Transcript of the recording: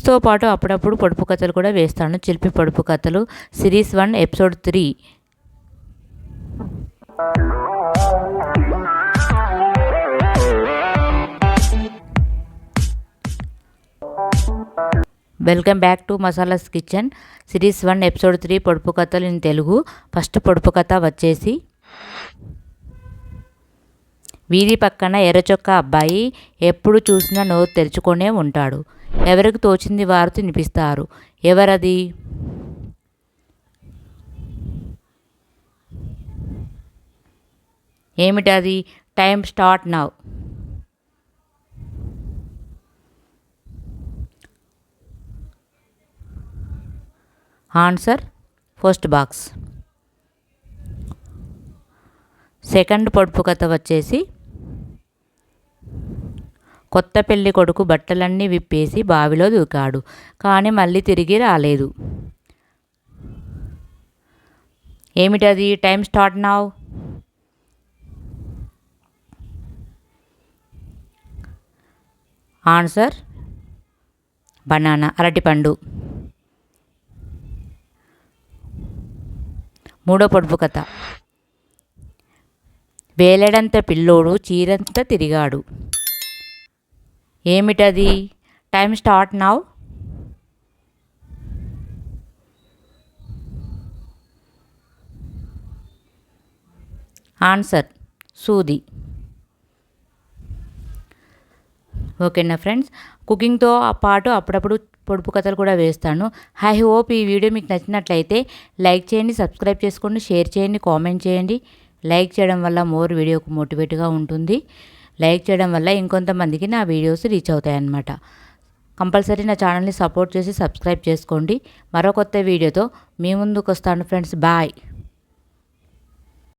న్యూస్తో పాటు అప్పుడప్పుడు పొడుపు కథలు కూడా వేస్తాను. చిలిపి పొడుపు కథలు series 1 episode 3. Welcome back to masalas kitchen. Series 1 episode 3 పొడుపు కథలు ఇన్ తెలుగు. ఫస్ట్ పొడుపు కథ వచ్చేసి, వీధి పక్కన ఎర్రచొక్క అబ్బాయి ఎప్పుడు చూసినా నోరు తెరుచుకొనే ఉంటాడు. ఎవరికి తోచింది వారు తినిపిస్తారు. ఎవరది? ఏమిటది? Time start now. Answer post box. Second పొడుపు కథ వచ్చేసి, కొత్త పెళ్లి కొడుకు బట్టలన్నీ విప్పేసి బావిలో దూకాడు, కానీ మళ్ళీ తిరిగి రాలేదు. ఏమిటది? Time start now. Answer banana, అరటిపండు. మూడో పొడుపు కథ, వేలడంత పిల్లోడు చీరంతా తిరిగాడు. ఏమిటది? Time start now. ఆన్సర్ సూది. ఓకేనా ఫ్రెండ్స్, కుకింగ్తో పాటు అప్పుడప్పుడు పొడుపు కథలు కూడా వేస్తాను. ఐ హోప్ ఈ వీడియో మీకు నచ్చినట్లయితే లైక్ చేయండి, సబ్స్క్రైబ్ చేసుకోండి, షేర్ చేయండి, కామెంట్ చేయండి. లైక్ చేయడం వల్ల మోర్ వీడియోకు మోటివేట్గా ఉంటుంది. లైక్ చేయడం వల్ల ఇంకొంతమందికి నా వీడియోస్ రీచ్ అవుతాయి అన్నమాట. కంపల్సరీ నా ఛానల్ని సపోర్ట్ చేసి సబ్స్క్రైబ్ చేసుకోండి. మరో కొత్త వీడియోతో మీ ముందుకు వస్తాను ఫ్రెండ్స్. బాయ్.